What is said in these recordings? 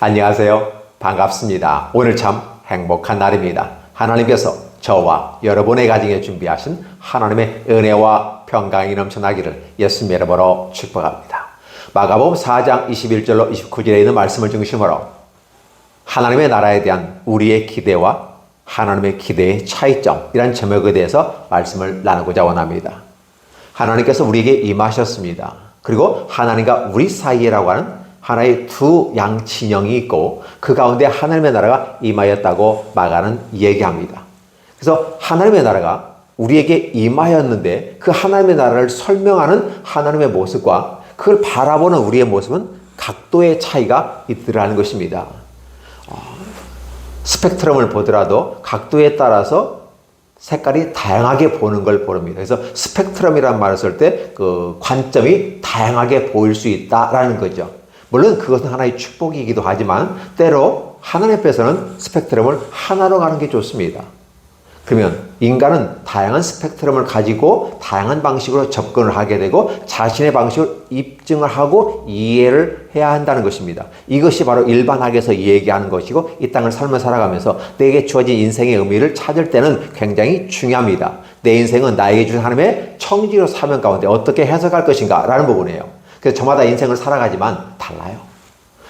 안녕하세요. 반갑습니다. 오늘 참 행복한 날입니다. 하나님께서 저와 여러분의 가정에 준비하신 하나님의 은혜와 평강이 넘쳐나기를 예수님 이름으로 축복합니다. 마가복음 4장 21절로 29절에 있는 말씀을 중심으로 하나님의 나라에 대한 우리의 기대와 하나님의 기대의 차이점이라는 제목에 대해서 말씀을 나누고자 원합니다. 하나님께서 우리에게 임하셨습니다. 그리고 하나님과 우리 사이에라고 하는 하나의 두 양진영이 있고 그 가운데 하나님의 나라가 임하였다고 마가는 얘기합니다. 그래서 하나님의 나라가 우리에게 임하였는데 그 하나님의 나라를 설명하는 하나님의 모습과 그걸 바라보는 우리의 모습은 각도의 차이가 있더라는 것입니다. 스펙트럼을 보더라도 각도에 따라서 색깔이 다양하게 보는 걸 보릅니다. 그래서 스펙트럼이라는 말을 쓸 때 그 관점이 다양하게 보일 수 있다라는 거죠. 물론 그것은 하나의 축복이기도 하지만 때로 하나님 앞에서는 스펙트럼을 하나로 가는 게 좋습니다. 그러면 인간은 다양한 스펙트럼을 가지고 다양한 방식으로 접근을 하게 되고 자신의 방식을 입증을 하고 이해를 해야 한다는 것입니다. 이것이 바로 일반학에서 얘기하는 것이고 이 땅을 삶을 살아가면서 내게 주어진 인생의 의미를 찾을 때는 굉장히 중요합니다. 내 인생은 나에게 주신 하나님의 청지기로 사명 가운데 어떻게 해석할 것인가 라는 부분이에요. 그래서 저마다 인생을 살아가지만 달라요.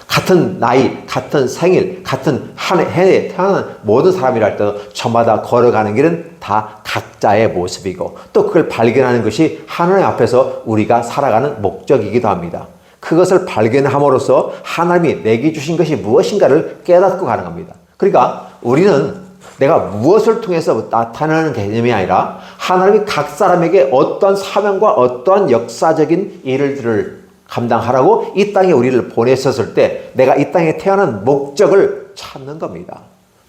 같은 나이, 같은 생일, 같은 한 해에 태어난 모든 사람이라 할때도 저마다 걸어가는 길은 다 각자의 모습이고 또 그걸 발견하는 것이 하나님 앞에서 우리가 살아가는 목적이기도 합니다. 그것을 발견함으로써 하나님이 내게 주신 것이 무엇인가를 깨닫고 가는 겁니다. 그러니까 우리는 내가 무엇을 통해서 나타나는 개념이 아니라 하나님이 각 사람에게 어떠한 사명과 어떠한 역사적인 일들을 감당하라고 이 땅에 우리를 보냈었을 때 내가 이 땅에 태어난 목적을 찾는 겁니다.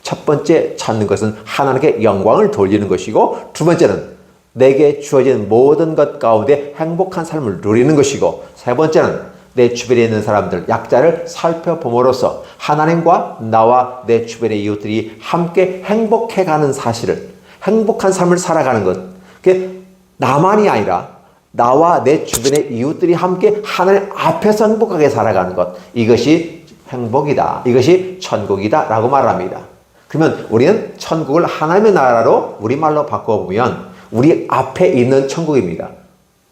첫 번째 찾는 것은 하나님께 영광을 돌리는 것이고 두 번째는 내게 주어진 모든 것 가운데 행복한 삶을 누리는 것이고 세 번째는 내 주변에 있는 사람들, 약자를 살펴봄으로써 하나님과 나와 내 주변의 이웃들이 함께 행복해가는 사실을, 행복한 삶을 살아가는 것, 그게 나만이 아니라 나와 내 주변의 이웃들이 함께 하나님 앞에서 행복하게 살아가는 것, 이것이 행복이다, 이것이 천국이다 라고 말합니다. 그러면 우리는 천국을 하나님의 나라로 우리말로 바꿔보면 우리 앞에 있는 천국입니다.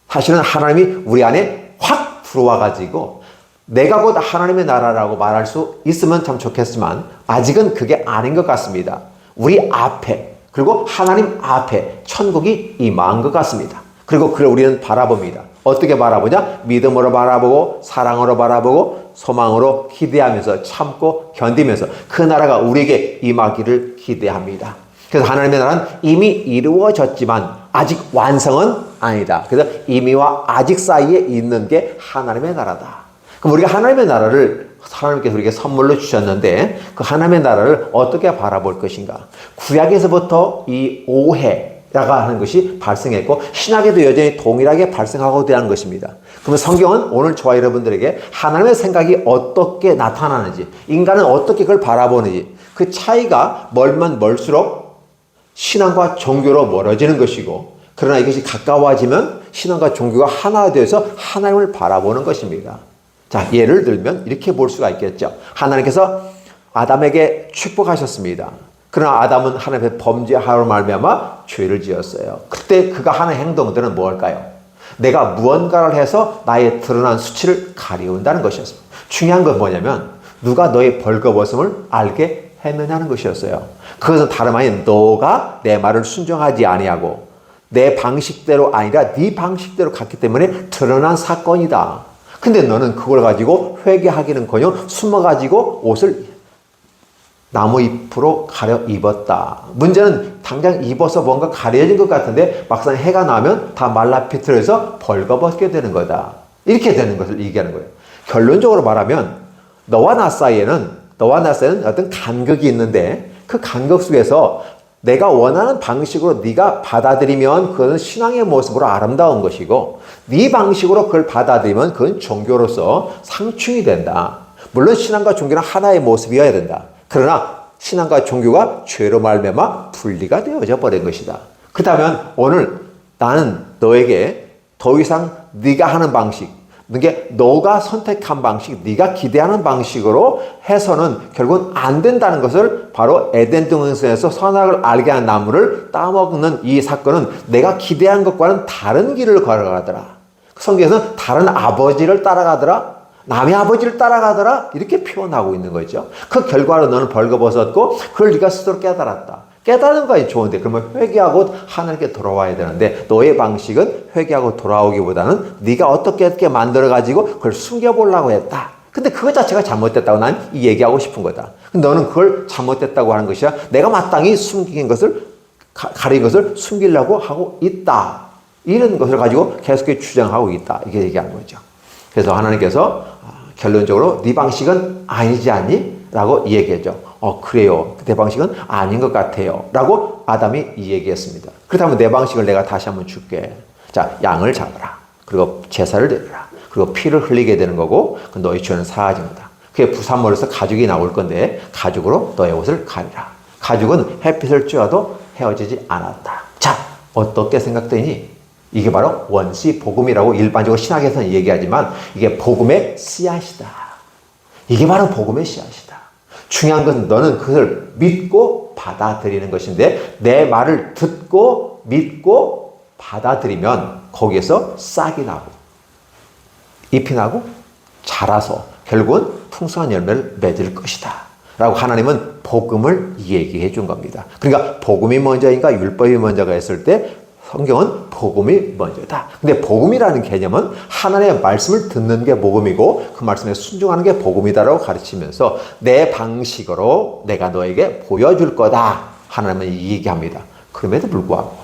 사실은 하나님이 우리 안에 확 들어와 가지고 내가 곧 하나님의 나라라고 말할 수 있으면 참 좋겠지만 아직은 그게 아닌 것 같습니다. 우리 앞에 그리고 하나님 앞에 천국이 임한 것 같습니다. 그리고 그걸 우리는 바라봅니다. 어떻게 바라보냐? 믿음으로 바라보고 사랑으로 바라보고 소망으로 기대하면서 참고 견디면서 그 나라가 우리에게 임하기를 기대합니다. 그래서 하나님의 나라는 이미 이루어졌지만 아직 완성은 아니다. 그래서 이미와 아직 사이에 있는 게 하나님의 나라다. 그럼 우리가 하나님의 나라를 하나님께서 우리에게 선물로 주셨는데 그 하나님의 나라를 어떻게 바라볼 것인가? 구약에서부터 이 오해라고 하는 것이 발생했고 신약에도 여전히 동일하게 발생하고 있다는 것입니다. 그러면 성경은 오늘 저와 여러분들에게 하나님의 생각이 어떻게 나타나는지 인간은 어떻게 그걸 바라보는지 그 차이가 멀면 멀수록 신앙과 종교로 멀어지는 것이고 그러나 이것이 가까워지면 신앙과 종교가 하나 되어서 하나님을 바라보는 것입니다. 자, 예를 들면 이렇게 볼 수가 있겠죠. 하나님께서 아담에게 축복하셨습니다. 그러나 아담은 하나님 앞에 범죄하로 말미암아 죄를 지었어요. 그때 그가 하는 행동들은 무엇일까요? 내가 무언가를 해서 나의 드러난 수치를 가리운다는 것이었습니다. 중요한 건 뭐냐면 누가 너의 벌거벗음을 알게 했느냐는 것이었어요. 그것은 다름 아닌 너가 내 말을 순종하지 아니하고 내 방식대로 아니라 네 방식대로 갔기 때문에 드러난 사건이다. 근데 너는 그걸 가지고 회개하기는커녕 숨어가지고 옷을 나무 잎으로 가려 입었다. 문제는 당장 입어서 뭔가 가려진 것 같은데 막상 해가 나면 다 말라 비틀어서 벌거벗게 되는 거다. 이렇게 되는 것을 얘기하는 거예요. 결론적으로 말하면 너와 나 사이에는 어떤 간극이 있는데 그 간극 속에서 내가 원하는 방식으로 네가 받아들이면 그건 신앙의 모습으로 아름다운 것이고 네 방식으로 그걸 받아들이면 그건 종교로서 상충이 된다. 물론 신앙과 종교는 하나의 모습이어야 된다. 그러나 신앙과 종교가 죄로 말미암아 분리가 되어져 버린 것이다. 그렇다면 오늘 나는 너에게 더 이상 네가 하는 방식, 그게 너가 선택한 방식, 네가 기대하는 방식으로 해서는 결국은 안 된다는 것을 바로 에덴 동산에서 선악을 알게 한 나무를 따먹는 이 사건은 내가 기대한 것과는 다른 길을 걸어가더라. 성경에서는 다른 아버지를 따라가더라. 남의 아버지를 따라가더라. 이렇게 표현하고 있는 거죠. 그 결과로 너는 벌거벗었고 그걸 네가 스스로 깨달았다. 깨달은 것이 좋은데 그러면 회개하고 하나님께 돌아와야 되는데 너의 방식은 회개하고 돌아오기보다는 네가 어떻게 만들어가지고 그걸 숨겨보려고 했다. 근데 그것 자체가 잘못됐다고 난 이 얘기하고 싶은 거다. 근데 너는 그걸 잘못됐다고 하는 것이야. 내가 마땅히 숨긴 것을 가린 것을 숨기려고 하고 있다. 이런 것을 가지고 계속해서 주장하고 있다. 이게 얘기하는 거죠. 그래서 하나님께서 결론적으로 네 방식은 아니지 않니? 라고 얘기했죠. 그래요. 내 방식은 아닌 것 같아요. 라고 아담이 이 얘기했습니다. 그렇다면 내 방식을 내가 다시 한번 줄게. 자, 양을 잡아라. 그리고 제사를 드려라. 그리고 피를 흘리게 되는 거고 그 너희 죄는 사하집니다. 그게 부산물에서 가죽이 나올 건데 가죽으로 너의 옷을 가리라. 가죽은 햇빛을 쬐어도 헤어지지 않았다. 자, 어떻게 생각되니? 이게 바로 원시 복음이라고 일반적으로 신학에서는 얘기하지만 이게 복음의 씨앗이다. 이게 바로 복음의 씨앗이다. 중요한 것은 너는 그것을 믿고 받아들이는 것인데 내 말을 듣고 믿고 받아들이면 거기에서 싹이 나고 잎이 나고 자라서 결국은 풍성한 열매를 맺을 것이다. 라고 하나님은 복음을 얘기해 준 겁니다. 그러니까 복음이 먼저인가 율법이 먼저가 했을 때 성경은 복음이 먼저다. 근데 복음이라는 개념은 하나님의 말씀을 듣는 게 복음이고 그 말씀에 순종하는 게 복음이다라고 가르치면서 내 방식으로 내가 너에게 보여줄 거다. 하나님은 얘기합니다. 그럼에도 불구하고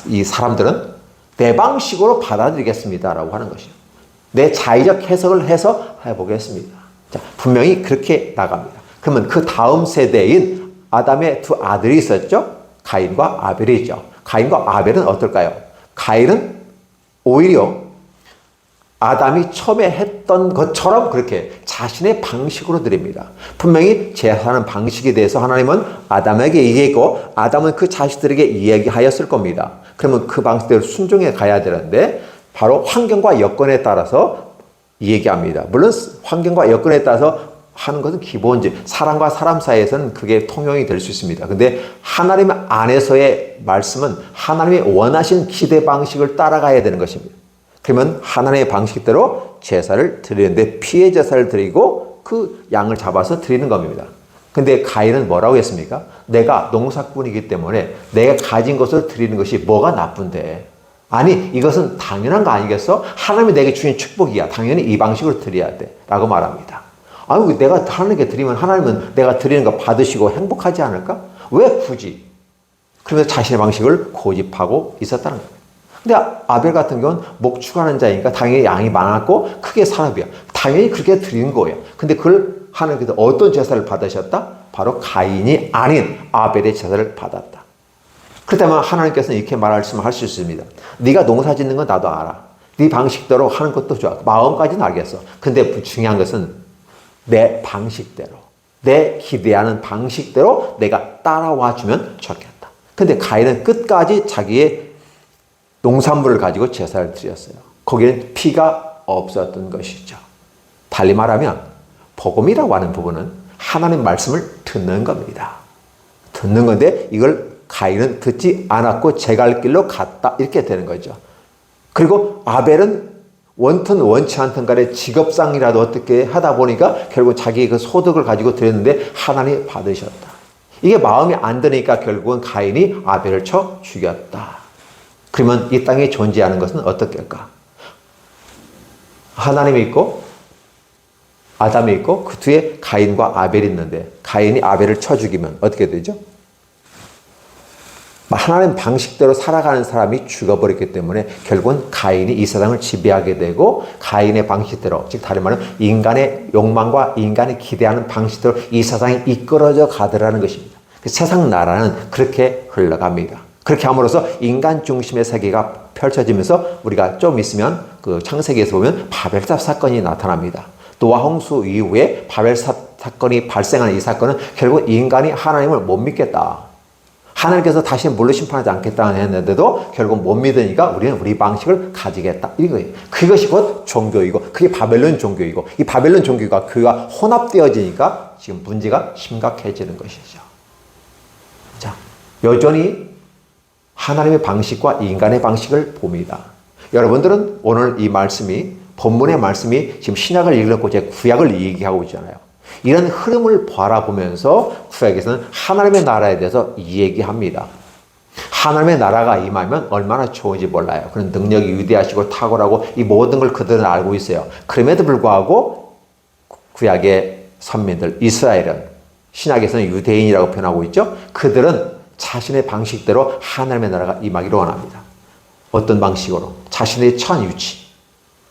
이 사람들은 내 방식으로 받아들이겠습니다라고 하는 것이죠. 내 자의적 해석을 해서 해보겠습니다. 자, 분명히 그렇게 나갑니다. 그러면 그 다음 세대인 아담의 두 아들이 있었죠. 가인과 아벨이죠. 가인과 아벨은 어떨까요? 가인은 오히려 아담이 처음에 했던 것처럼 그렇게 자신의 방식으로 드립니다. 분명히 제사하는 방식에 대해서 하나님은 아담에게 얘기했고 아담은 그 자식들에게 이야기하였을 겁니다. 그러면 그 방식대로 순종해 가야 되는데 바로 환경과 여건에 따라서 얘기합니다. 물론 환경과 여건에 따라서 하는 것은 기본지 사람과 사람 사이에서는 그게 통용이 될 수 있습니다. 근데 하나님 안에서의 말씀은 하나님이 원하신 기대 방식을 따라가야 되는 것입니다. 그러면 하나님의 방식대로 제사를 드리는데 피의 제사를 드리고 그 양을 잡아서 드리는 겁니다. 근데 가인은 뭐라고 했습니까? 내가 농사꾼이기 때문에 내가 가진 것을 드리는 것이 뭐가 나쁜데? 아니 이것은 당연한 거 아니겠어? 하나님이 내게 주신 축복이야. 당연히 이 방식으로 드려야 돼. 라고 말합니다. 아유, 내가 하나님께 드리면 하나님은 내가 드리는 거 받으시고 행복하지 않을까? 왜 굳이? 그러면서 자신의 방식을 고집하고 있었다는 거예요. 근데 아벨 같은 경우는 목축하는 자니까 당연히 양이 많았고 크게 산업이야. 당연히 그렇게 드리는 거예요. 근데 그걸 하나님께서 어떤 제사를 받으셨다? 바로 가인이 아닌 아벨의 제사를 받았다. 그렇다면 하나님께서는 이렇게 말씀할 수 있습니다. 네가 농사 짓는 건 나도 알아. 네 방식대로 하는 것도 좋아. 마음까지는 알겠어. 근데 중요한 것은 내 방식대로, 내 기대하는 방식대로 내가 따라와 주면 좋겠다. 근데 가인은 끝까지 자기의 농산물을 가지고 제사를 드렸어요. 거기에는 피가 없었던 것이죠. 달리 말하면 복음이라고 하는 부분은 하나님 말씀을 듣는 겁니다. 듣는 건데 이걸 가인은 듣지 않았고 제 갈 길로 갔다. 이렇게 되는 거죠. 그리고 아벨은 원튼 원치 않든 간에 직업상이라도 어떻게 하다 보니까 결국 자기의 그 소득을 가지고 드렸는데 하나님이 받으셨다. 이게 마음이 안 드니까 결국은 가인이 아벨을 쳐 죽였다. 그러면 이 땅에 존재하는 것은 어떻게일까? 하나님이 있고 아담이 있고 그 뒤에 가인과 아벨이 있는데 가인이 아벨을 쳐 죽이면 어떻게 되죠? 하나님 방식대로 살아가는 사람이 죽어버렸기 때문에 결국은 가인이 이 세상을 지배하게 되고 가인의 방식대로 즉 다른 말은 인간의 욕망과 인간이 기대하는 방식대로 이 세상이 이끌어져 가더라는 것입니다. 세상 나라는 그렇게 흘러갑니다. 그렇게 함으로써 인간 중심의 세계가 펼쳐지면서 우리가 좀 있으면 그 창세기에서 보면 바벨탑 사건이 나타납니다. 노아 홍수 이후에 바벨탑 사건이 발생하는 이 사건은 결국 인간이 하나님을 못 믿겠다. 하나님께서 다시 물로 심판하지 않겠다는 했는데도 결국 못 믿으니까 우리는 우리 방식을 가지겠다. 이거예요. 그것이 곧 종교이고 그게 바벨론 종교이고 이 바벨론 종교가 교회와 혼합되어지니까 지금 문제가 심각해지는 것이죠. 자, 여전히 하나님의 방식과 인간의 방식을 봅니다. 여러분들은 오늘 이 말씀이 본문의 말씀이 지금 신약을 읽고 이제 구약을 얘기하고 있잖아요. 이런 흐름을 바라보면서 구약에서는 하나님의 나라에 대해서 얘기합니다. 하나님의 나라가 임하면 얼마나 좋은지 몰라요. 그런 능력이 위대하시고 탁월하고 이 모든 걸 그들은 알고 있어요. 그럼에도 불구하고 구약의 선민들 이스라엘은 신약에서는 유대인이라고 표현하고 있죠. 그들은 자신의 방식대로 하나님의 나라가 임하기를 원합니다. 어떤 방식으로? 자신의 천유치.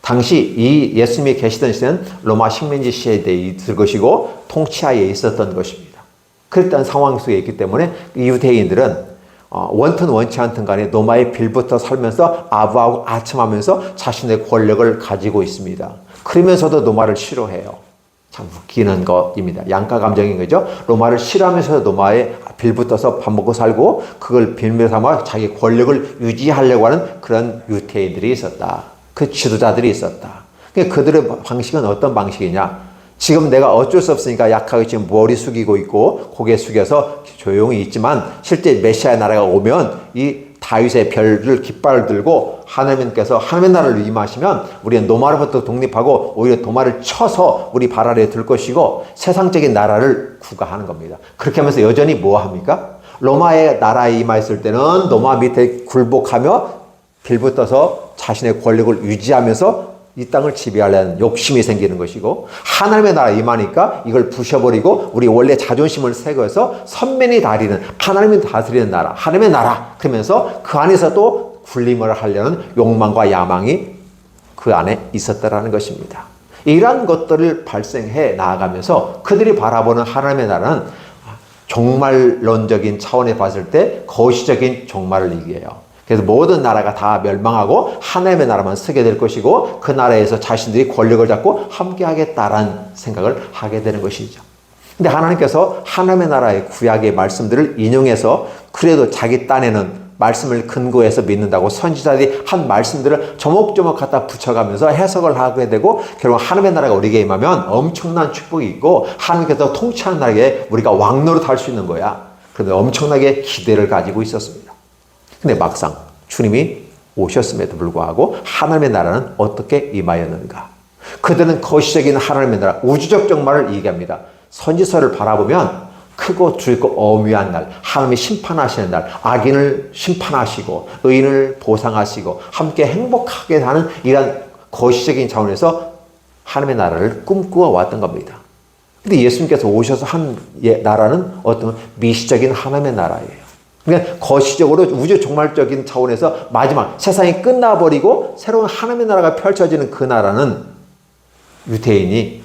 당시 이 예수님이 계시던 시대는 로마 식민지 시대에 있을 것이고 통치하에 있었던 것입니다. 그랬던 상황 속에 있기 때문에 이 유대인들은 원튼 원치 않든 간에 로마의 빌부터 살면서 아부하고 아첨하면서 자신의 권력을 가지고 있습니다. 그러면서도 로마를 싫어해요. 참 웃기는 것입니다. 양가 감정인 거죠. 로마를 싫어하면서 로마에 빌붙어서 밥 먹고 살고 그걸 빌며 삼아 자기 권력을 유지하려고 하는 그런 유대인들이 있었다. 그 지도자들이 있었다. 그들의 방식은 어떤 방식이냐? 지금 내가 어쩔 수 없으니까 약하게 지금 머리 숙이고 있고 고개 숙여서 조용히 있지만 실제 메시아의 나라가 오면 이 다윗의 별을 깃발을 들고 하나님께서 하나님의 나라를 임하시면 우리는 로마로부터 독립하고 오히려 로마를 쳐서 우리 발 아래에 둘 것이고 세상적인 나라를 구가하는 겁니다. 그렇게 하면서 여전히 뭐 합니까? 로마의 나라에 임하였을 때는 로마 밑에 굴복하며 빌붙어서 자신의 권력을 유지하면서 이 땅을 지배하려는 욕심이 생기는 것이고 하나님의 나라 임하니까 이걸 부셔버리고 우리 원래 자존심을 새겨서 선민이 다리는 하나님이 다스리는 나라 하나님의 나라 그러면서 그 안에서 또 군림을 하려는 욕망과 야망이 그 안에 있었다라는 것입니다. 이러한 것들을 발생해 나아가면서 그들이 바라보는 하나님의 나라는 종말론적인 차원에 봤을 때 거시적인 종말을 얘기해요. 그래서 모든 나라가 다 멸망하고 하나님의 나라만 서게 될 것이고 그 나라에서 자신들이 권력을 잡고 함께 하겠다라는 생각을 하게 되는 것이죠. 근데 하나님께서 하나님의 나라의 구약의 말씀들을 인용해서 그래도 자기 딴에는 말씀을 근거해서 믿는다고 선지자들이 한 말씀들을 조목조목 갖다 붙여가면서 해석을 하게 되고 결국 하나님의 나라가 우리에게 임하면 엄청난 축복이 있고 하나님께서 통치하는 나라에 우리가 왕노릇 할 수 있는 거야. 그런데 엄청나게 기대를 가지고 있었습니다. 근데 막상 주님이 오셨음에도 불구하고 하나님의 나라는 어떻게 임하였는가? 그들은 거시적인 하나님의 나라, 우주적 종말을 얘기합니다. 선지서를 바라보면 크고 굵고 엄위한 날, 하나님이 심판하시는 날, 악인을 심판하시고 의인을 보상하시고 함께 행복하게 하는 이런 거시적인 차원에서 하나님의 나라를 꿈꾸어 왔던 겁니다. 근데 예수님께서 오셔서 한 나라는 어떤 미시적인 하나님의 나라예요. 그러니까 거시적으로 우주 종말적인 차원에서 마지막 세상이 끝나버리고 새로운 하나님의 나라가 펼쳐지는 그 나라는 유대인이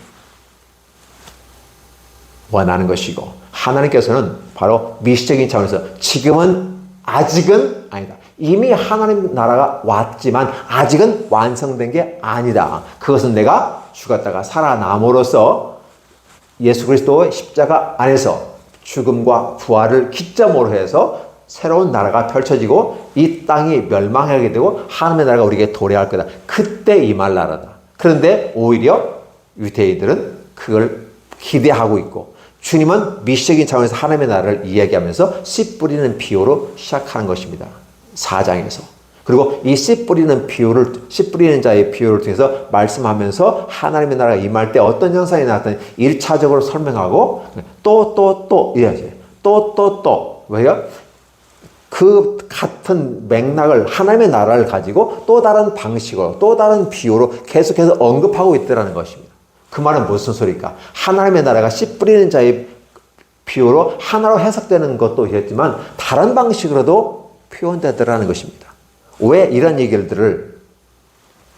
원하는 것이고 하나님께서는 바로 미시적인 차원에서 지금은 아직은 아니다. 이미 하나님 나라가 왔지만 아직은 완성된 게 아니다. 그것은 내가 죽었다가 살아남으로써 예수 그리스도의 십자가 안에서 죽음과 부활을 기점으로 해서 새로운 나라가 펼쳐지고 이 땅이 멸망하게 되고 하나님의 나라가 우리에게 도래할 거다. 그때 임할 나라다. 그런데 오히려 유대인들은 그걸 기대하고 있고 주님은 미시적인 차원에서 하나님의 나라를 이야기하면서 씨 뿌리는 비유로 시작하는 것입니다. 4장에서. 그리고 이 씨 뿌리는 자의 비유를 통해서 말씀하면서 하나님의 나라가 임할 때 어떤 현상이 나왔더니 1차적으로 설명하고 또 이래야지. 또 왜요? 그 같은 맥락을 하나님의 나라를 가지고 또 다른 방식으로 또 다른 비유로 계속해서 언급하고 있더라는 것입니다. 그 말은 무슨 소리일까? 하나님의 나라가 씨 뿌리는 자의 비유로 하나로 해석되는 것도 있지만 다른 방식으로도 표현되더라는 것입니다. 왜 이런 얘기들을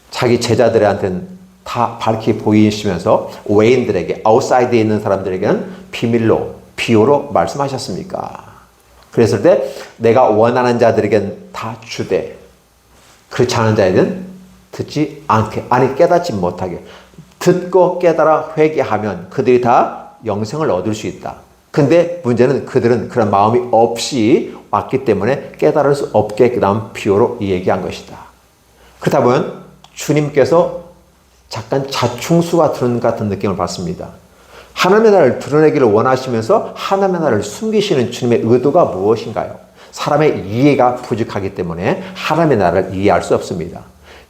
자기 제자들한테는 다 밝히 보이시면서 외인들에게 아웃사이드에 있는 사람들에게는 비밀로 비유로 말씀하셨습니까? 그랬을 때 내가 원하는 자들에게는 다 주되 그렇지 않은 자에게는 듣지 않게 아니 깨닫지 못하게 듣고 깨달아 회개하면 그들이 다 영생을 얻을 수 있다. 근데 문제는 그들은 그런 마음이 없이 왔기 때문에 깨달을 수 없게 나온 비유로 얘기한 것이다. 그러다 보면 주님께서 잠깐 자충수가 드는 것 같은 느낌을 받습니다. 하나님의 나라를 드러내기를 원하시면서 하나님의 나라를 숨기시는 주님의 의도가 무엇인가요? 사람의 이해가 부족하기 때문에 하나님의 나라를 이해할 수 없습니다.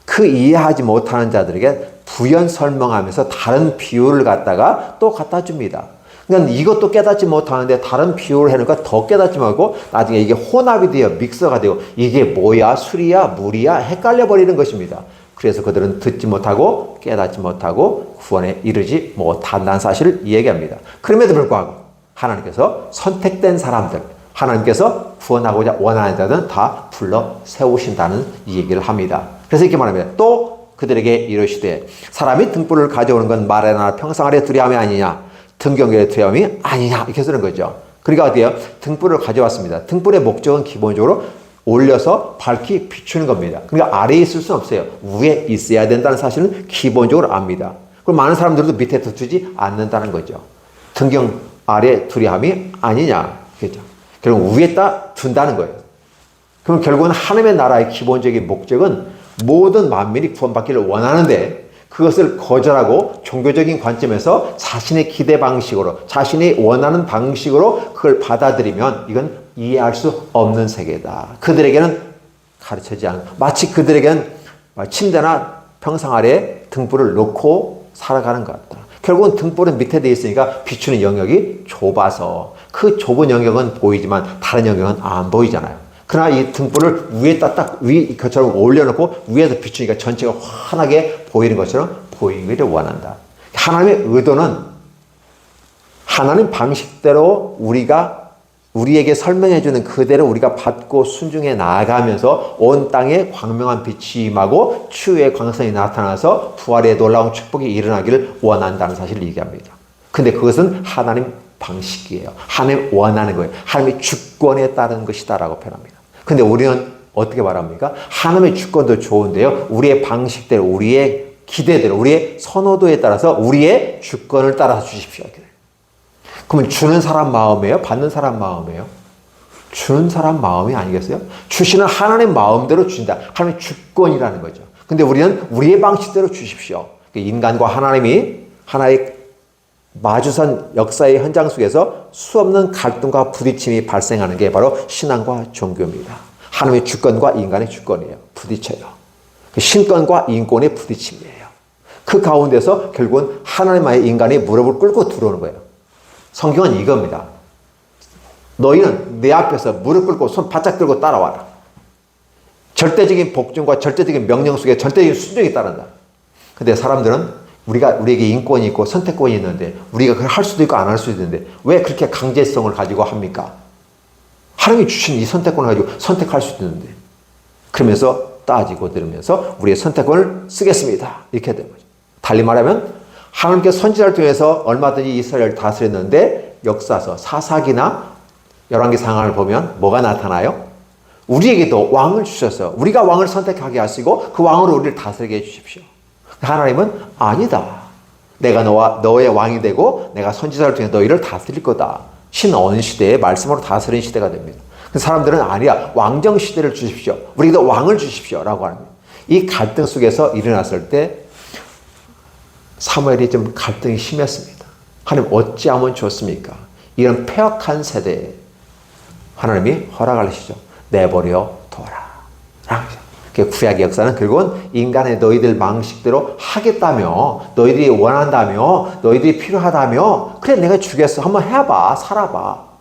그 이해하지 못하는 자들에게 부연 설명하면서 다른 비유를 갖다가 또 갖다 줍니다. 그러니까 이것도 깨닫지 못하는데 다른 비유를 해놓으니까 더 깨닫지 못하고 나중에 이게 혼합이 되어 믹서가 되고 이게 뭐야 술이야 물이야 헷갈려 버리는 것입니다. 그래서 그들은 듣지 못하고 깨닫지 못하고 구원에 이르지 못한다는 사실을 이야기합니다. 그럼에도 불구하고 하나님께서 선택된 사람들, 하나님께서 구원하고자 원하는 자들은 다 불러 세우신다는 이 얘기를 합니다. 그래서 이렇게 말합니다. 또 그들에게 이르시되 사람이 등불을 가져오는 건 말의 나라 평상 아래 두려움이 아니냐 등경계의 두려움이 아니냐 이렇게 쓰는 거죠. 그러니까 어때요? 등불을 가져왔습니다. 등불의 목적은 기본적으로 올려서 밝히 비추는 겁니다. 그러니까 아래에 있을 수는 없어요. 위에 있어야 된다는 사실은 기본적으로 압니다. 그럼 많은 사람들도 밑에 두지 않는다는 거죠. 등경 아래 두려움이 아니냐. 그죠? 결국 위에다 둔다는 거예요. 그럼 결국은 하나님의 나라의 기본적인 목적은 모든 만민이 구원받기를 원하는데 그것을 거절하고 종교적인 관점에서 자신의 기대 방식으로 자신이 원하는 방식으로 그걸 받아들이면 이건 이해할 수 없는 세계다. 그들에게는 가르쳐지지 않은 마치 그들에게는 침대나 평상 아래에 등불을 놓고 살아가는 것 같다. 결국은 등불은 밑에 돼 있으니까 비추는 영역이 좁아서 그 좁은 영역은 보이지만 다른 영역은 안 보이잖아요. 그러나 이 등불을 위에다 딱 것처럼 올려놓고 위에서 비추니까 전체가 환하게 보이는 것처럼 보이기를 원한다. 하나님의 의도는 하나님 방식대로 우리에게 설명해주는 그대로 우리가 받고 순종해 나아가면서 온 땅에 광명한 빛이 임하고 치유의 광선이 나타나서 부활의 놀라운 축복이 일어나기를 원한다는 사실을 얘기합니다. 근데 그것은 하나님 방식이에요. 하나님 원하는 거예요. 하나님의 주권에 따른 것이다라고 표현합니다. 근데 우리는 어떻게 말합니까? 하나님의 주권도 좋은데요. 우리의 방식대로, 우리의 기대대로, 우리의 선호도에 따라서 우리의 주권을 따라서 주십시오. 그러면 주는 사람 마음이에요? 받는 사람 마음이에요? 주는 사람 마음이 아니겠어요? 주시는 하나님 마음대로 주신다. 하나님의 주권이라는 거죠. 근데 우리는 우리의 방식대로 주십시오. 인간과 하나님이 하나의 마주선 역사의 현장 속에서 수없는 갈등과 부딪힘이 발생하는 게 바로 신앙과 종교입니다. 하나님의 주권과 인간의 주권이에요. 부딪혀요. 신권과 인권의 부딪힘이에요. 그 가운데서 결국은 하나님과의 인간이 무릎을 꿇고 들어오는 거예요. 성경은 이겁니다. 너희는 내 앞에서 무릎 꿇고 손 바짝 들고 따라와라. 절대적인 복종과 절대적인 명령 속에 절대적인 순종이 따른다. 근데 사람들은 우리에게 인권이 있고 선택권이 있는데 우리가 그걸 할 수도 있고 안 할 수도 있는데 왜 그렇게 강제성을 가지고 합니까? 하나님이 주신 이 선택권을 가지고 선택할 수도 있는데 그러면서 따지고 들으면서 우리의 선택권을 쓰겠습니다. 이렇게 된 거죠. 달리 말하면 하나님께서 선지자를 통해서 얼마든지 이스라엘을 다스렸는데 역사서 사사기나 열왕기 상황을 보면 뭐가 나타나요? 우리에게도 왕을 주셔서 우리가 왕을 선택하게 하시고 그 왕으로 우리를 다스리게 해주십시오. 하나님은 아니다. 내가 너의 왕이 되고 내가 선지자를 통해 너희를 다스릴 거다. 신언 시대의 말씀으로 다스리는 시대가 됩니다. 사람들은 아니야. 왕정 시대를 주십시오. 우리에게도 왕을 주십시오. 라고 합니다. 이 갈등 속에서 일어났을 때 사무엘이 좀 갈등이 심했습니다. 하나님 어찌하면 좋습니까? 이런 폐역한 세대에 하나님이 허락을 하시죠. 내버려 둬라. 구약의 역사는 결국은 인간의 너희들 방식대로 하겠다며, 너희들이 원한다며, 너희들이 필요하다며, 그래 내가 주겠어. 한번 해봐. 살아봐.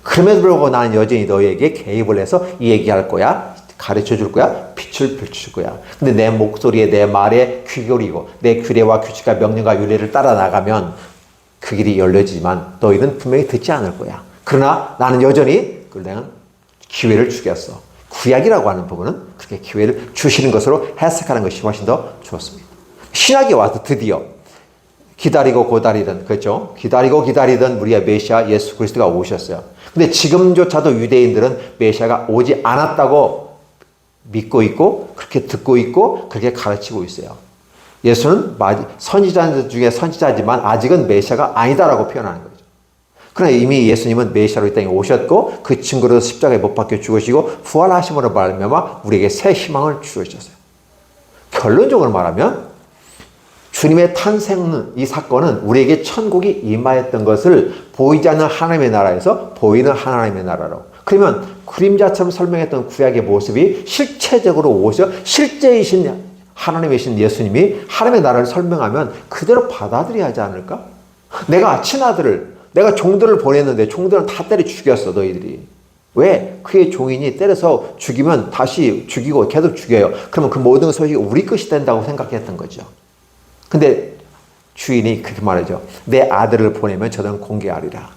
그럼에도 불구하고 나는 여전히 너희에게 개입을 해서 이 얘기할 거야. 가르쳐 줄 거야. 빛을 비출 거야. 근데 내 목소리에 내 말에 귀 기울이고 내 규례와 규칙과 명령과 윤례를 따라 나가면 그 길이 열려지지만 너희는 분명히 듣지 않을 거야. 그러나 나는 여전히 내가 기회를 주겠어. 구약이라고 하는 부분은 그렇게 기회를 주시는 것으로 해석하는 것이 훨씬 더 좋습니다. 신약이 와서 드디어 기다리고 고다리던, 그렇죠? 기다리던 우리의 메시아 예수 그리스도가 오셨어요. 근데 지금조차도 유대인들은 메시아가 오지 않았다고 믿고 있고 그렇게 듣고 있고 그렇게 가르치고 있어요. 예수는 선지자 중에 선지자지만 아직은 메시아가 아니다라고 표현하는 거죠. 그러나 이미 예수님은 메시아로 이 땅에 오셨고 그 증거로 십자가에 못 박혀 죽으시고 부활하심으로 말미암아 우리에게 새 희망을 주셨어요. 결론적으로 말하면 주님의 탄생 이 사건은 우리에게 천국이 임하였던 것을 보이지 않는 하나님의 나라에서 보이는 하나님의 나라로. 그러면 그림자처럼 설명했던 구약의 모습이 실체적으로 오셔 실제이신 하나님이신 예수님이 하나님의 나라를 설명하면 그대로 받아들여야 하지 않을까? 내가 친아들을, 내가 종들을 보냈는데 종들은 다 때려 죽였어, 너희들이. 왜? 그의 종인이 때려서 죽이면 다시 죽이고 계속 죽여요. 그러면 그 모든 소식이 우리 것이 된다고 생각했던 거죠. 근데 주인이 그렇게 말하죠. 내 아들을 보내면 저들은 공개하리라.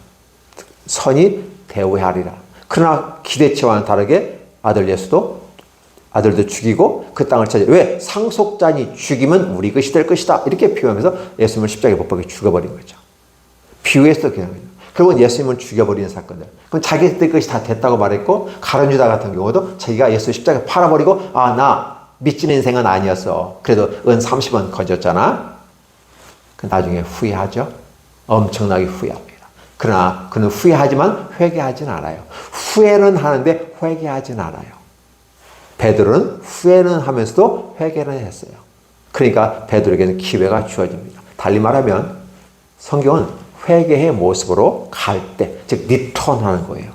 선이 대우하리라. 그러나 기대치와는 다르게 아들도 죽이고 그 땅을 차지. 왜? 상속자니 죽이면 우리 것이 될 것이다. 이렇게 비유하면서 예수님을 십자가에 못 박혀 죽여버린 거죠. 비유해서 그냥 거죠. 결국은 예수님을 죽여버리는 사건들. 그럼 자기들 것이 다 됐다고 말했고 가룟 유다 같은 경우도 자기가 예수 십자가에 팔아버리고 나 믿지는 인생은 아니었어. 그래도 은 30원 건졌잖아. 나중에 후회하죠. 엄청나게 후회합니다. 그러나 그는 후회하지만 회개하진 않아요. 후회는 하는데 회개하진 않아요. 베드로는 후회는 하면서도 회개는 했어요. 그러니까 베드로에게는 기회가 주어집니다. 달리 말하면 성경은 회개의 모습으로 갈 때, 즉 리턴하는 거예요.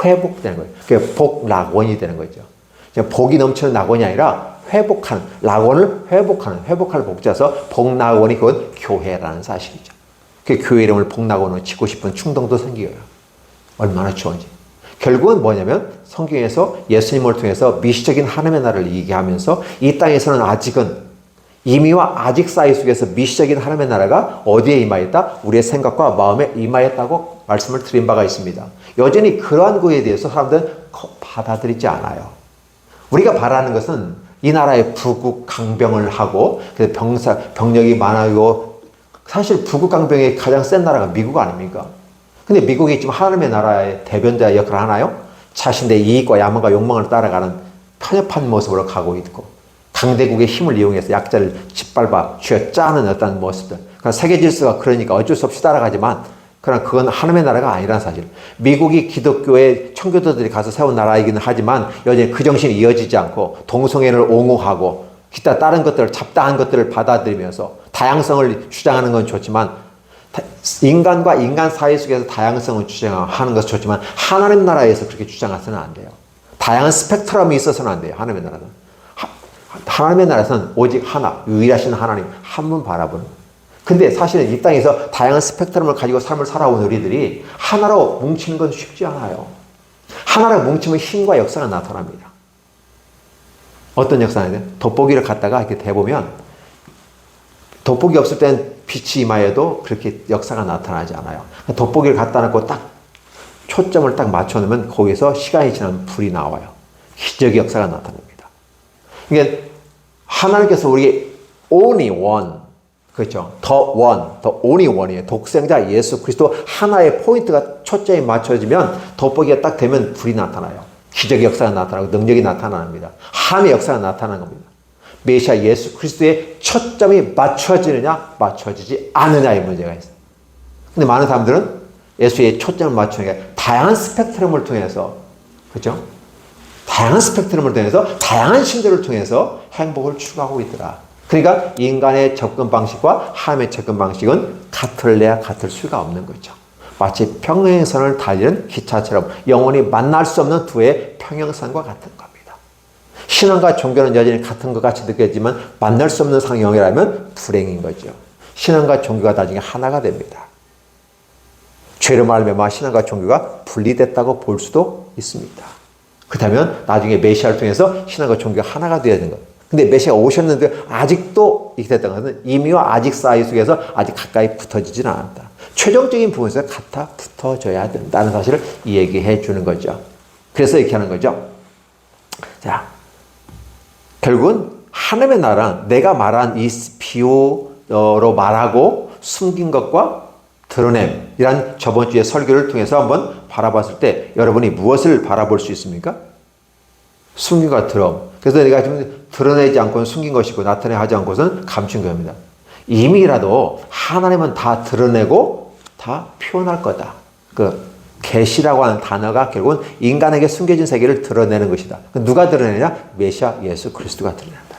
회복되는 거예요. 그게 복락원이 되는 거죠. 복이 넘치는 낙원이 아니라 회복하는, 낙원을 회복할 복자서 복낙원이 그건 교회라는 사실이죠. 그 교회 이름을 복낙원으로 짓고 싶은 충동도 생겨요. 얼마나 좋은지. 결국은 뭐냐면 성경에서 예수님을 통해서 미시적인 하나님의 나라를 얘기하면서 이 땅에서는 아직은 이미와 아직 사이 속에서 미시적인 하나님의 나라가 어디에 임하였다? 우리의 생각과 마음에 임하였다고 말씀을 드린 바가 있습니다. 여전히 그러한 거에 대해서 사람들은 받아들이지 않아요. 우리가 바라는 것은 이 나라에 부국 강병을 하고 병력이 많아지고 사실 부국 강병이 가장 센 나라가 미국 아닙니까? 근데 미국이 지금 하나님의 나라의 대변자 역할을 하나요? 자신의 이익과 야망과 욕망을 따라가는 편협한 모습으로 가고 있고 강대국의 힘을 이용해서 약자를 짓밟아 쥐어짜는 어떤 모습들. 그러니까 세계 질서가 그러니까 어쩔 수 없이 따라가지만 그러나 그건 하나님의 나라가 아니라는 사실. 미국이 기독교의 청교도들이 가서 세운 나라이기는 하지만 여전히 그 정신이 이어지지 않고 동성애를 옹호하고 기타 다른 것들을 잡다한 것들을 받아들이면서 다양성을 주장하는 건 좋지만 인간과 인간 사이 속에서 다양성을 주장하는 것은 좋지만 하나님 나라에서 그렇게 주장해서는 안 돼요. 다양한 스펙트럼이 있어서는 안 돼요. 하나님의 나라는. 하나님의 나라에서는 오직 하나, 유일하신 하나님 한 분 바라보는 거예요. 근데 사실은 이 땅에서 다양한 스펙트럼을 가지고 삶을 살아온 우리들이 하나로 뭉치는 건 쉽지 않아요. 하나로 뭉치면 힘과 역사가 나타납니다. 어떤 역사냐? 돋보기를 갖다가 이렇게 대보면 돋보기 없을 땐 빛이 임하여도 그렇게 역사가 나타나지 않아요. 돋보기를 갖다 놓고 딱 초점을 딱 맞춰놓으면 거기서 시간이 지나면 불이 나와요. 기적의 역사가 나타납니다. 그러니까 하나님께서 우리 only one, 그렇죠? the only one이에요. 독생자 예수 그리스도 하나의 포인트가 초점이 맞춰지면 돋보기가 딱 되면 불이 나타나요. 기적의 역사가 나타나고 능력이 나타납니다. 함의 역사가 나타나는 겁니다. 메시아 예수 그리스도의 초점이 맞춰지느냐 맞춰지지 않느냐의 문제가 있어요. 근데 많은 사람들은 예수의 초점을 맞추는 게 다양한 스펙트럼을 통해서, 그렇죠? 다양한 스펙트럼을 통해서 다양한 신들을 통해서 행복을 추구하고 있더라. 그러니까 인간의 접근 방식과 하나님의 접근 방식은 같을래야 같을 수가 없는 거죠. 마치 평행선을 달리는 기차처럼 영원히 만날 수 없는 두의 평행선과 같은 겁니다. 신앙과 종교는 여전히 같은 것 같이 느껴지지만 만날 수 없는 상형이라면 불행인 거죠. 신앙과 종교가 나중에 하나가 됩니다. 죄로 말미암아 신앙과 종교가 분리됐다고 볼 수도 있습니다. 그렇다면 나중에 메시아를 통해서 신앙과 종교가 하나가 되어야 되는 거예요. 근데 메시아가 오셨는데 아직도 이렇게 됐던 것은 이미와 아직 사이 속에서 아직 가까이 붙어지지는 않았다. 최종적인 부분에서 같아 붙어져야 된다는 사실을 얘기해 주는 거죠. 그래서 이렇게 하는 거죠. 자, 결국은 하나님의 나라는 내가 말한 이 비유로 말하고 숨긴 것과 드러냄이란 저번 주의 설교를 통해서 한번 바라봤을 때 여러분이 무엇을 바라볼 수 있습니까? 숨긴 것과 드러움. 그래서 내가 지금 드러내지 않고는 숨긴 것이고 나타내지 하지 않고는 감춘 겁니다. 이미라도 하나님은 다 드러내고 다 표현할 거다. 그 계시라고 하는 단어가 결국은 인간에게 숨겨진 세계를 드러내는 것이다. 누가 드러내냐? 메시아 예수 그리스도가 드러낸다.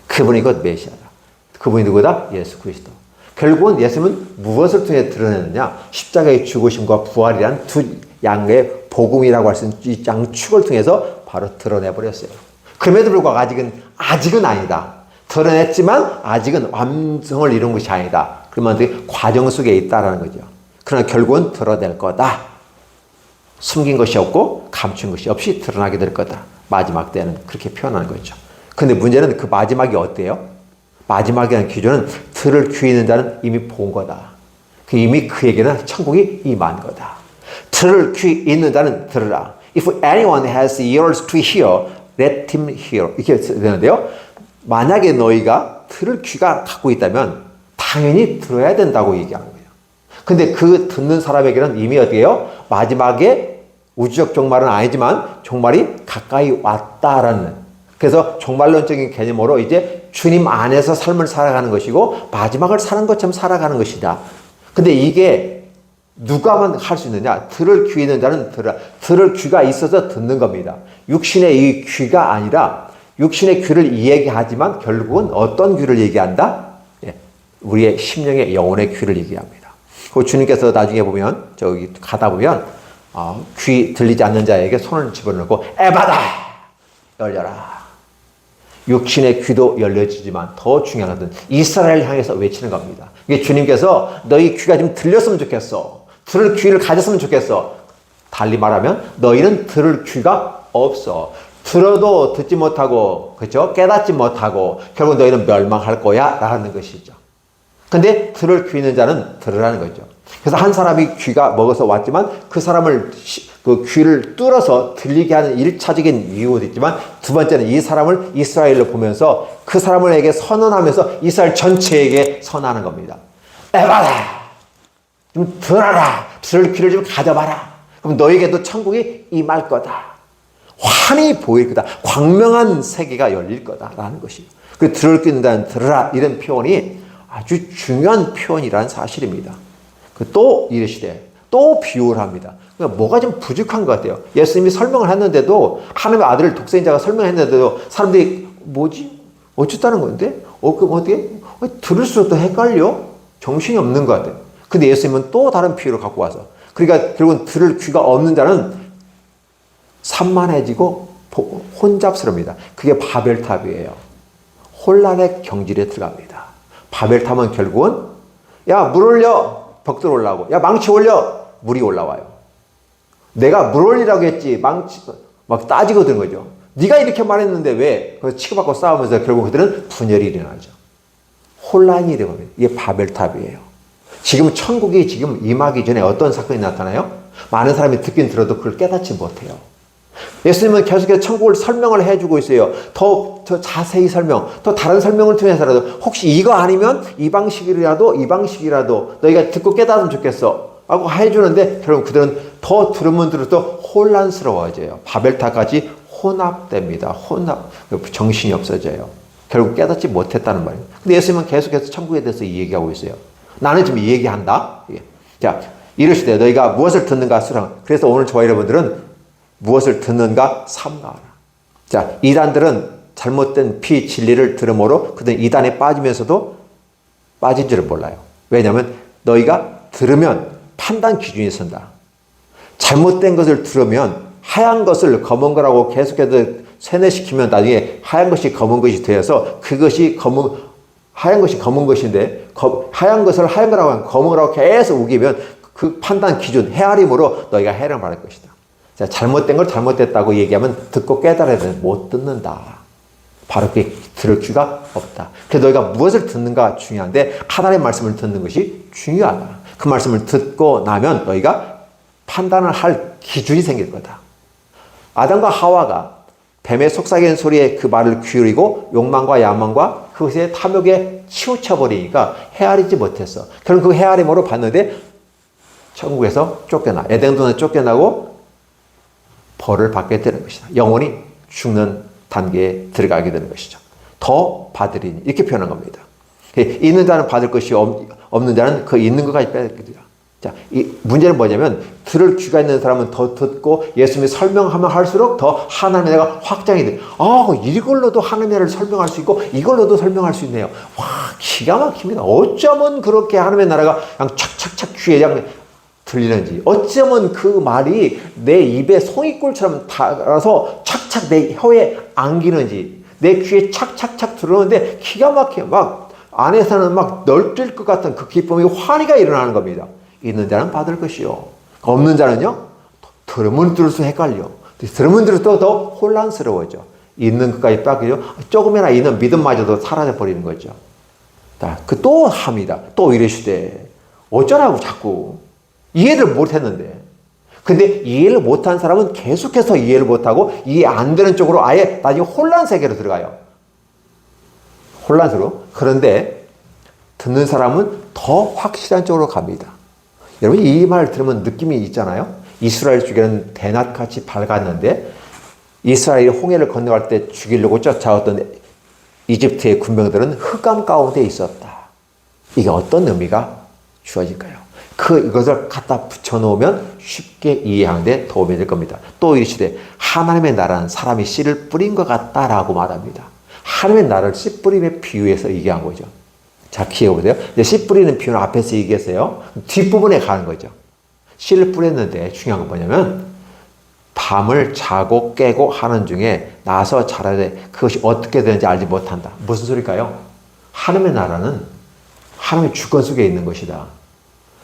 그분이 곧 메시아다. 그분이 누구다? 예수 그리스도. 결국은 예수님은 무엇을 통해 드러내느냐? 십자가의 죽으심과 부활이란 두 양의 복음이라고 할 수 있는 이 양축을 통해서 바로 드러내버렸어요. 그럼에도 불구하고 아직은 아니다. 드러냈지만 아직은 완성을 이룬 것이 아니다. 그러면 과정 속에 있다라는 거죠. 그러나 결국은 드러낼 거다. 숨긴 것이 없고 감춘 것이 없이 드러나게 될 거다. 마지막 때는 그렇게 표현하는 거죠. 근데 문제는 그 마지막이 어때요? 마지막이라는 기준은 들을 귀 있는 자는 이미 본 거다. 이미 그에게는 천국이 임한 거다. 들을 귀 있는 자는 들으라. If anyone has ears to hear, let him hear. 이렇게 되는데요. 만약에 너희가 들을 귀가 갖고 있다면 당연히 들어야 된다고 얘기하는 거예요. 근데 그 듣는 사람에게는 이미 어디에요? 마지막에 우주적 종말은 아니지만 종말이 가까이 왔다라는. 그래서 종말론적인 개념으로 이제 주님 안에서 삶을 살아가는 것이고 마지막을 사는 것처럼 살아가는 것이다. 근데 이게 누가만 할 수 있느냐? 들을 귀 있는 자는 들으라. 들을 귀가 있어서 듣는 겁니다. 육신의 이 귀가 아니라 육신의 귀를 얘기하지만 결국은 어떤 귀를 얘기한다? 우리의 심령의 영혼의 귀를 얘기합니다. 그 주님께서 나중에 보면 저기 가다 보면 귀 들리지 않는 자에게 손을 집어넣고 에바다 열려라. 육신의 귀도 열려지지만 더 중요한 것은 이스라엘 향해서 외치는 겁니다. 이게 주님께서 너희 귀가 좀 들렸으면 좋겠어. 들을 귀를 가졌으면 좋겠어. 달리 말하면 너희는 들을 귀가 없어. 들어도 듣지 못하고, 그렇죠? 깨닫지 못하고 결국 너희는 멸망할 거야 라는 것이죠. 근데 들을 귀 있는 자는 들으라는 거죠. 그래서 한 사람이 귀가 먹어서 왔지만 그 사람을 그 귀를 뚫어서 들리게 하는 1차적인 이유도 있지만 두 번째는 이 사람을 이스라엘로 보면서 그 사람에게 선언하면서 이스라엘 전체에게 선언하는 겁니다. 에바라! 좀 들어라! 들을 귀를 좀 가져봐라! 그럼 너에게도 천국이 임할 거다. 환히 보일 거다. 광명한 세계가 열릴 거다라는 것이에요. 그 들을 귀 있는 들으라 이런 표현이 아주 중요한 표현이라는 사실입니다. 또 이르시되 또 비유를 합니다. 그러니까 뭐가 좀 부족한 것 같아요. 예수님이 설명을 했는데도 하나님의 아들을 독생자가 설명했는데도 사람들이 뭐지? 어쨌다는 건데? 그럼 어떻게? 들을수록 또 헷갈려? 정신이 없는 것 같아요. 근데 예수님은 또 다른 비유를 갖고 와서 그러니까 결국은 들을 귀가 없는 자는 산만해지고 혼잡스럽니다. 그게 바벨탑이에요. 혼란의 경질에 들어갑니다. 바벨탑은 결국은 야 물 올려 벽돌 올라오고 야 망치 올려 물이 올라와요. 내가 물 올리라고 했지 망치 막 따지고 드는 거죠. 네가 이렇게 말했는데 왜? 그래서 치고받고 싸우면서 결국 그들은 분열이 일어나죠. 혼란이 되는 이게 바벨탑이에요. 지금 천국이 지금 임하기 전에 어떤 사건이 나타나요? 많은 사람이 듣긴 들어도 그걸 깨닫지 못해요. 예수님은 계속해서 천국을 설명을 해주고 있어요. 더 자세히 설명, 더 다른 설명을 통해서라도 혹시 이거 아니면 이 방식이라도 너희가 듣고 깨달으면 좋겠어 하고 해주는데 결국 그들은 더 들으면 들을수록 혼란스러워져요. 바벨탑까지 혼합됩니다. 정신이 없어져요. 결국 깨닫지 못했다는 말이에요. 근데 예수님은 계속해서 천국에 대해서 이 얘기하고 있어요. 나는 지금 이 얘기한다. 자, 이르시되 너희가 무엇을 듣는가 수랑. 그래서 오늘 저와 여러분들은 무엇을 듣는가 삼가하라. 자, 이단들은 잘못된 비진리를 들음으로 그들은 이단에 빠지면서도 빠진 줄을 몰라요. 왜냐하면 너희가 들으면 판단 기준이 선다. 잘못된 것을 들으면 하얀 것을 검은 거라고 계속해서 세뇌시키면 나중에 하얀 것이 검은 것이 되어서 그것이 하얀 것이 검은 것인데 하얀 것을 하얀 거라고 하면 검은 거라고 계속 우기면 그 판단 기준 헤아림으로 너희가 해를 받을 것이다. 자, 잘못된 걸 잘못됐다고 얘기하면 듣고 깨달아야 되는데 못 듣는다. 바로 그게 들을 귀가 없다. 그래서 너희가 무엇을 듣는가 중요한데 하나님의 말씀을 듣는 것이 중요하다. 그 말씀을 듣고 나면 너희가 판단을 할 기준이 생길 거다. 아담과 하와가 뱀의 속삭이는 소리에 그 말을 기울이고 욕망과 야망과 그것의 탐욕에 치우쳐버리니까 헤아리지 못했어. 결국 그 헤아림으로 봤는데 천국에서 쫓겨나. 에덴동산에 쫓겨나고 벌을 받게 되는 것이다. 영혼이 죽는 단계에 들어가게 되는 것이죠. 더 받으리니 이렇게 표현한 겁니다. 있는 자는 받을 것이 없는 자는 그 있는 것까지 뺏기리라. 자, 이 문제는 뭐냐면 들을 귀가 있는 사람은 더 듣고 예수님이 설명하면 할수록 더 하나님의 나라가 확장이 돼. 이걸로도 하나님의 나라를 설명할 수 있고 이걸로도 설명할 수 있네요. 와, 기가 막힙니다. 어쩌면 그렇게 하나님의 나라가 그냥 착착착 귀에 그냥 들리는지, 어쩌면 그 말이 내 입에 송이꿀처럼 닿아서 착착 내 혀에 안기는지, 내 귀에 착착착 들어오는데 기가 막혀. 막 안에서는 막 널뛸 것 같은 그 기쁨이 환희가 일어나는 겁니다. 있는 자는 받을 것이요, 없는 자는요 들으면 들을수록 헷갈려. 들으면 들을수록 더 혼란스러워져. 있는 것까지 뺏기죠. 조금이나 있는 믿음마저도 사라져 버리는 거죠. 또 합니다. 또 이러시되 어쩌라고 자꾸 이해를 못했는데. 근데 이해를 못한 사람은 계속해서 이해를 못하고 이해 안 되는 쪽으로 아예 나중에 혼란 세계로 들어가요. 혼란스러워. 그런데 듣는 사람은 더 확실한 쪽으로 갑니다. 여러분 이 말 들으면 느낌이 있잖아요. 이스라엘 주기는 대낮같이 밝았는데 이스라엘이 홍해를 건너갈 때 죽이려고 쫓아왔던 이집트의 군병들은 흑암 가운데 있었다. 이게 어떤 의미가 주어질까요? 이것을 갖다 붙여놓으면 쉽게 이해하는데 도움이 될 겁니다. 또 이르시되 하나님의 나라는 사람이 씨를 뿌린 것 같다라고 말합니다. 하나님의 나라를 씨 뿌림에 비유해서 얘기한 거죠. 자, 기억해보세요. 이제 씨 뿌리는 비유는 앞에서 얘기했어요. 뒷부분에 가는 거죠. 씨를 뿌렸는데 중요한 건 뭐냐면 밤을 자고 깨고 하는 중에 나서 자라되 그것이 어떻게 되는지 알지 못한다. 무슨 소리일까요? 하나님의 나라는 하나님의 주권 속에 있는 것이다.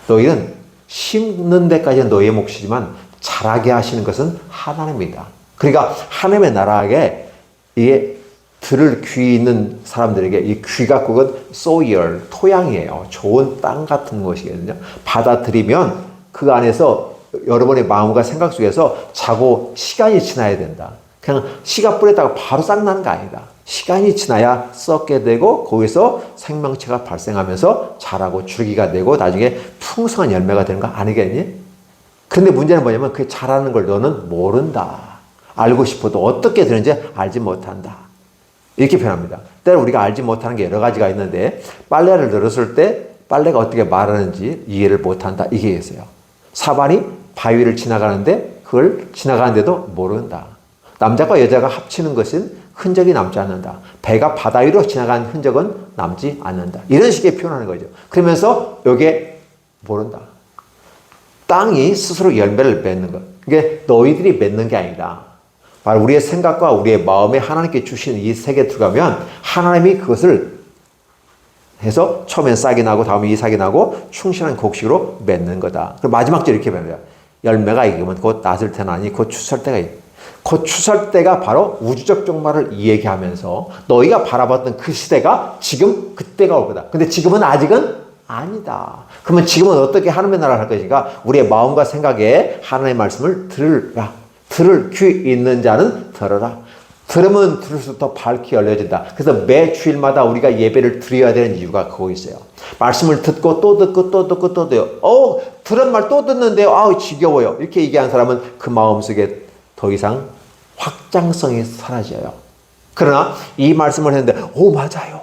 너희는 심는 데까지는 너희의 몫이지만 자라게 하시는 것은 하나님이다. 그러니까 하나님의 나라에 이게 들을 귀 있는 사람들에게 이 귀가 그건 soil, 토양이에요. 좋은 땅 같은 것이거든요. 받아들이면 그 안에서 여러분의 마음과 생각 속에서 자고 시간이 지나야 된다. 그냥 씨가 뿌렸다가 바로 싹 나는 거 아니다. 시간이 지나야 썩게 되고 거기서 생명체가 발생하면서 자라고 줄기가 되고 나중에 풍성한 열매가 되는 거 아니겠니? 근데 문제는 뭐냐면 그 자라는 걸 너는 모른다. 알고 싶어도 어떻게 되는지 알지 못한다. 이렇게 표현합니다. 때로 우리가 알지 못하는 게 여러 가지가 있는데 빨래를 늘었을 때 빨래가 어떻게 마르는지 이해를 못한다. 이게 있어요. 사반이 바위를 지나가는데 그걸 지나가는데도 모른다. 남자가 여자가 합치는 것은 흔적이 남지 않는다. 배가 바다 위로 지나간 흔적은 남지 않는다. 이런 식의 표현하는 거죠. 그러면서 이게 모른다. 땅이 스스로 열매를 맺는 것. 이게 너희들이 맺는 게 아니다. 바로 우리의 생각과 우리의 마음에 하나님께 주신 이 세계에 들어가면 하나님이 그것을 해서 처음엔 싹이 나고 다음에 이삭이 나고 충실한 곡식으로 맺는 거다. 그리고 마지막 절 이렇게 말해요. 열매가 익으면 곧 낮을 때는 아니 곧 추수할 때가 있다. 곧 추수할 때가 바로 우주적 종말을 이야기하면서 너희가 바라봤던 그 시대가 지금 그때가 올 거다. 근데 지금은 아직은 아니다. 그러면 지금은 어떻게 하나님의 나라를 할 것인가? 우리의 마음과 생각에 하나님의 말씀을 들으라. 들을 귀 있는 자는 들어라. 들으면 들을수록 더 밝게 열려진다. 그래서 매 주일마다 우리가 예배를 드려야 되는 이유가 그거 있어요. 말씀을 듣고 또 듣고 또 듣고 또 돼요. 들은 말 또 듣는데요. 지겨워요. 이렇게 얘기하는 사람은 그 마음속에 더 이상 확장성이 사라져요. 그러나 이 말씀을 했는데 맞아요.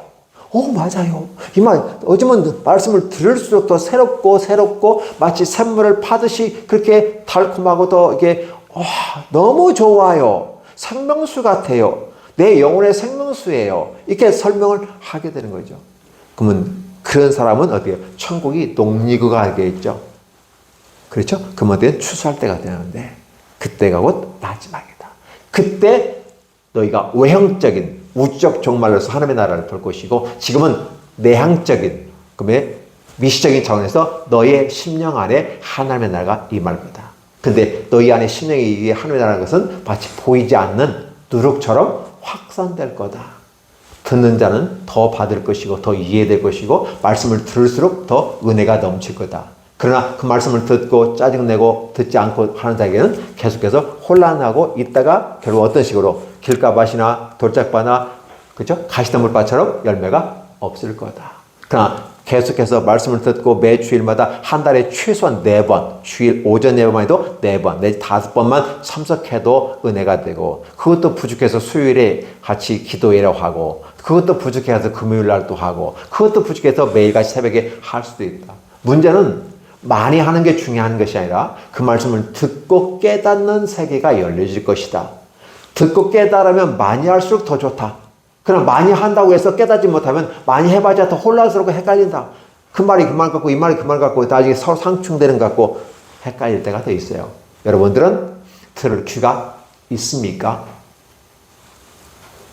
맞아요. 이 말 어쩌면 말씀을 들을수록 더 새롭고 마치 샘물을 파듯이 그렇게 달콤하고 더 이게 너무 좋아요. 생명수 같아요. 내 영혼의 생명수예요. 이렇게 설명을 하게 되는 거죠. 그러면 그런 사람은 어떻게 해요? 천국이 농리구가 되겠죠. 그렇죠? 그러면 어떻게 추수할 때가 되는데 그때가 곧 마지막이다. 그때 너희가 외형적인 우주적 종말로서 하나님의 나라를 볼 것이고 지금은 내향적인 그러면 미시적인 차원에서 너의 심령 안에 하나님의 나라가 임할 거다. 근데 너희 안에 심령이 하나님의 나라는 것은 마치 보이지 않는 누룩처럼 확산될 거다. 듣는 자는 더 받을 것이고 더 이해될 것이고 말씀을 들을수록 더 은혜가 넘칠 거다. 그러나 그 말씀을 듣고 짜증내고 듣지 않고 하는 자에게는 계속해서 혼란하고 있다가 결국 어떤 식으로 길가밭이나 돌짝밭이나 그렇죠? 가시덤불밭처럼 열매가 없을 거다. 그러나 계속해서 말씀을 듣고 매 주일마다 한 달에 최소한 4번, 주일 오전 예배만 해도 4번, 내지 5번만 참석해도 은혜가 되고 그것도 부족해서 수요일에 같이 기도회를 하고 그것도 부족해서 금요일 날도 하고 그것도 부족해서 매일같이 새벽에 할 수도 있다. 문제는 많이 하는 게 중요한 것이 아니라 그 말씀을 듣고 깨닫는 세계가 열려질 것이다. 듣고 깨달으면 많이 할수록 더 좋다. 그럼 많이 한다고 해서 깨닫지 못하면 많이 해봐야 더 혼란스럽고 헷갈린다. 그 말이 그 말 같고 이 말이 그 말 같고 나중에 서로 상충되는 것 같고 헷갈릴 때가 더 있어요. 여러분들은 들을 귀가 있습니까?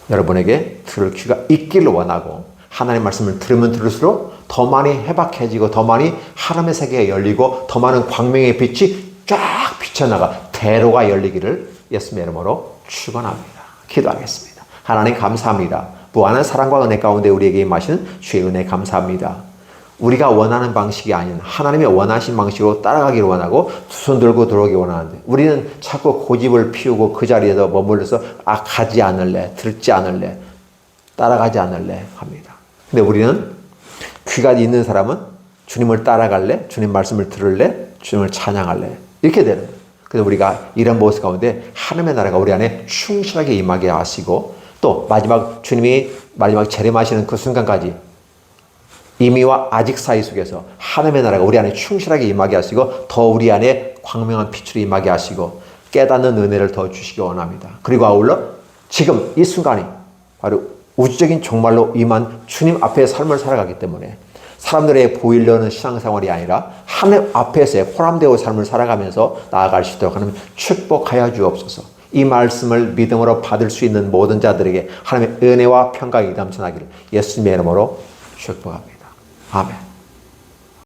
여러분에게 들을 귀가 있기를 원하고 하나님의 말씀을 들으면 들을수록 더 많이 해박해지고 더 많이 하나님의 세계가 열리고 더 많은 광명의 빛이 쫙 비쳐나가 대로가 열리기를 예수님의 이름으로 축원합니다. 기도하겠습니다. 하나님 감사합니다. 무한한 사랑과 은혜 가운데 우리에게 임하시는 주의 은혜 감사합니다. 우리가 원하는 방식이 아닌 하나님의 원하신 방식으로 따라가기를 원하고 두 손 들고 들어오기 원하는데 우리는 자꾸 고집을 피우고 그 자리에서 머물러서 가지 않을래, 듣지 않을래, 따라가지 않을래 합니다. 근데 우리는 귀가 있는 사람은 주님을 따라갈래, 주님 말씀을 들을래, 주님을 찬양할래 이렇게 되는 거예요. 그래서 우리가 이런 모습 가운데 하나님의 나라가 우리 안에 충실하게 임하게 하시고 또 주님이 마지막 재림하시는 그 순간까지 이미와 아직 사이 속에서 하나님의 나라가 우리 안에 충실하게 임하게 하시고 더 우리 안에 광명한 빛으로 임하게 하시고 깨닫는 은혜를 더 주시기 원합니다. 그리고 아울러 지금 이 순간이 바로 우주적인 종말로 임한 주님 앞에 삶을 살아가기 때문에 사람들에게 보이려는 신앙생활이 아니라 하나님 앞에서의 호람되어 삶을 살아가면서 나아갈 수 있도록 하나님 축복하여 주옵소서. 이 말씀을 믿음으로 받을 수 있는 모든 자들에게 하나님의 은혜와 평강이 넘쳐나기를 예수님의 이름으로 축복합니다. 아멘.